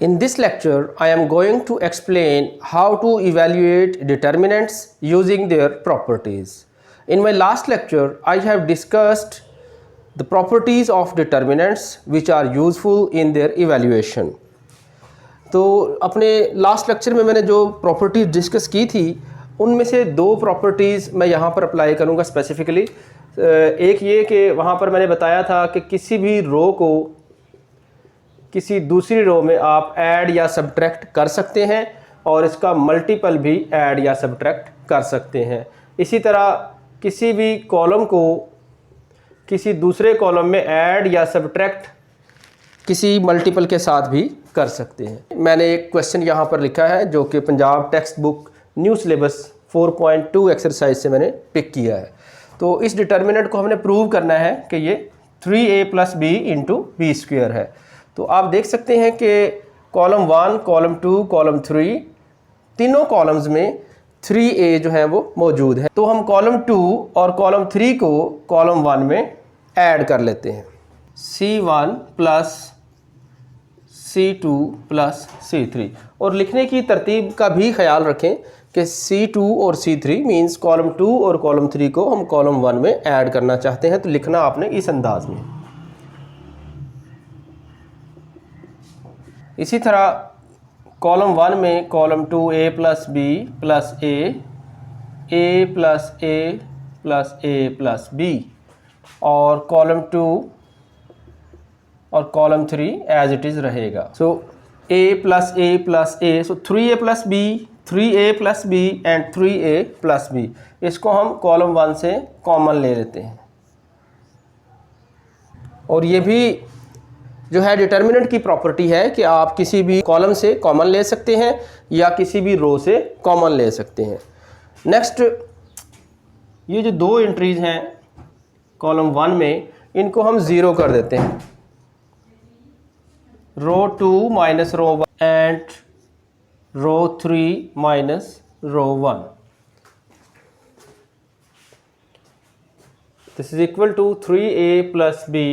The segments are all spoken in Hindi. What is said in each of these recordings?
In this lecture, I am going to explain how to evaluate determinants using their properties. In my last lecture, I have discussed the properties of determinants which are useful in their evaluation. तो अपने लास्ट लेक्चर में मैंने जो प्रॉपर्टीज़ डिस्कस की थी उनमें से दो प्रॉपर्टीज़ मैं यहाँ पर अप्लाई करूँगा स्पेसिफिकली। एक ये कि वहाँ पर मैंने बताया था कि किसी भी रो को किसी दूसरी रो में आप ऐड या सब्ट्रैक्ट कर सकते हैं और इसका मल्टीपल भी ऐड या सब्ट्रैक्ट कर सकते हैं। इसी तरह किसी भी कॉलम को किसी दूसरे कॉलम में ऐड या सब्ट्रैक्ट किसी मल्टीपल के साथ भी कर सकते हैं। मैंने एक क्वेश्चन यहाँ पर लिखा है जो कि Punjab text book new syllabus 4.2 exercise से मैंने पिक किया है। तो इस डिटर्मिनेंट को हमने प्रूव करना है कि ये 3a + b × b² है। तो आप देख सकते हैं कि कॉलम 1, कॉलम 2, कॉलम 3 तीनों कॉलम्स में 3a जो है वो मौजूद है। तो हम कॉलम 2 और कॉलम 3 को कॉलम 1 में ऐड कर लेते हैं। C1 + C2 + C3 और लिखने की तरतीब का भी ख्याल रखें कि C2 और C3 मींस कॉलम 2 और कॉलम 3 को हम कॉलम 1 में ऐड करना चाहते हैं। तो लिखना आपने इस अंदाज में। इसी तरह कॉलम 1 में column 2 a + b + a + a + b और कॉलम 2 और कॉलम 3 एज इट इज़ रहेगा। सो a + a + a, so 3a + b, 3a + b and 3a + b। इसको हम कॉलम 1 से कॉमन ले लेते हैं और ये भी जो है डिटर्मिनेंट की प्रॉपर्टी है कि आप किसी भी कॉलम से कॉमन ले सकते हैं या किसी भी रो से कॉमन ले सकते हैं। नेक्स्ट, ये जो दो एंट्रीज हैं कॉलम 1 में, इनको हम 0 कर देते हैं। Row 2 - row 1 and row 3 - row 1। This is equal to 3a + b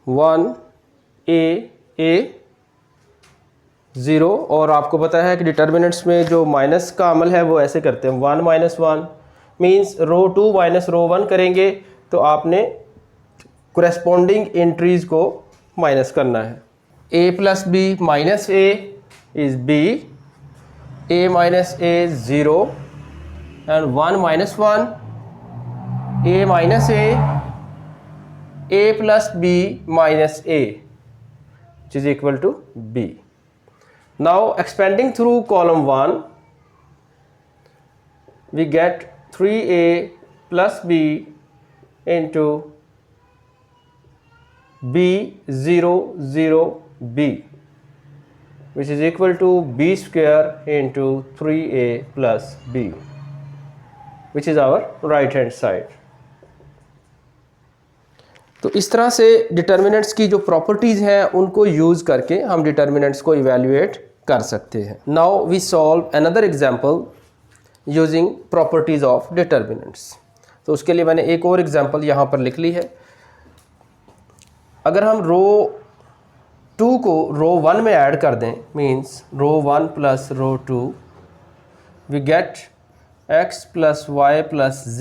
1a 0। और आपको पता है कि डिटर्मिनेंट्स में जो माइनस का अमल है वो ऐसे करते हैं 1 - 1 मींस रो 2 - रो 1 करेंगे तो आपने कोरेस्पोंडिंग एंट्रीज को माइनस करना है। a + b - a is b, a - a 0 and 1 - 1 a - a + b - a which is equal to b. Now expanding through column 1 we get 3a + b into b 0 0 b which is equal to b² into 3a + b which is our right hand side. तो इस तरह से डिटर्मिनेंट्स की जो प्रॉपर्टीज़ हैं उनको यूज़ करके हम डिटर्मिनेंट्स को इवैल्यूएट कर सकते हैं। Now we solve another example using properties of determinants. तो उसके लिए मैंने एक और एग्जांपल यहाँ पर लिख ली है। अगर हम रो 2 को रो 1 में ऐड कर दें means row 1 + row 2 we get x + y + z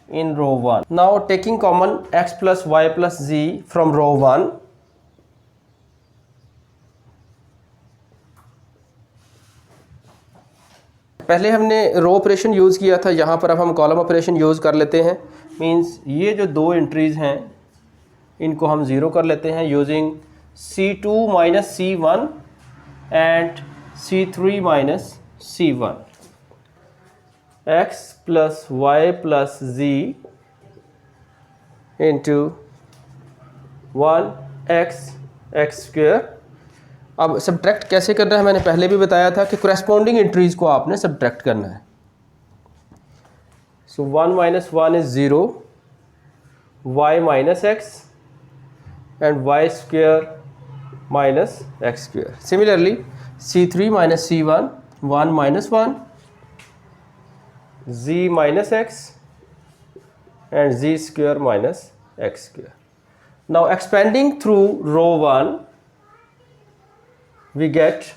in row 1. Now taking common x + y + z from row 1, पहले हमने रो ऑपरेशन यूज़ किया था, यहाँ पर अब हम कॉलम ऑपरेशन यूज़ कर लेते हैं। मींस ये जो दो एंट्रीज़ हैं इनको हम 0 कर लेते हैं using C2 - C1 and C3 - C1। x + y + z into 1x x²। अब सब्ट्रैक्ट कैसे करना है मैंने पहले भी बताया था कि कोरेस्पोंडिंग एंट्रीज को आपने सब्ट्रैक्ट करना है। सो 1 - 1 is 0, y - x and y² - x²। Similarly C3 - C1 1 - 1 z - x and z² - x²। Now expanding through row 1, we get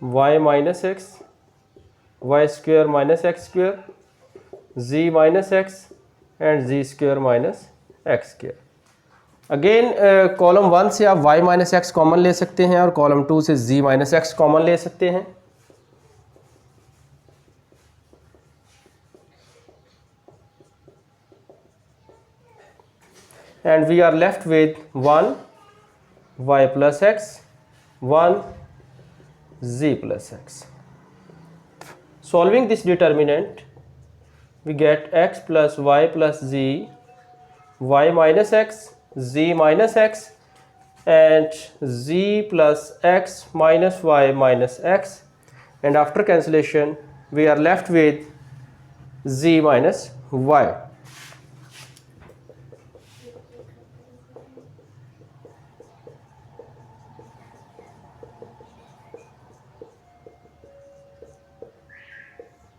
y minus x, y square minus x square, z minus x and z square minus x square. Again column 1 से आप y माइनस एक्स कॉमन ले सकते हैं और कॉलम 2 से z माइनस एक्स कॉमन ले सकते हैं. And we are left with 1 y plus x, 1 z plus x. Solving this determinant, we get x plus y plus z, y minus x, z minus x and z plus x minus y minus x, and after cancellation we are left with z minus y.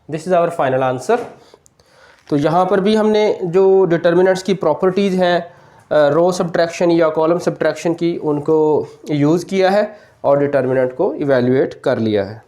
This is our final answer. तो यहाँ पर भी हमने जो डिटर्मिनेंट्स की प्रॉपर्टीज़ हैं रो सब्ट्रैक्शन या कॉलम सब्ट्रैक्शन की, उनको यूज़ किया है और डिटर्मिनेंट को इवैल्यूएट कर लिया है.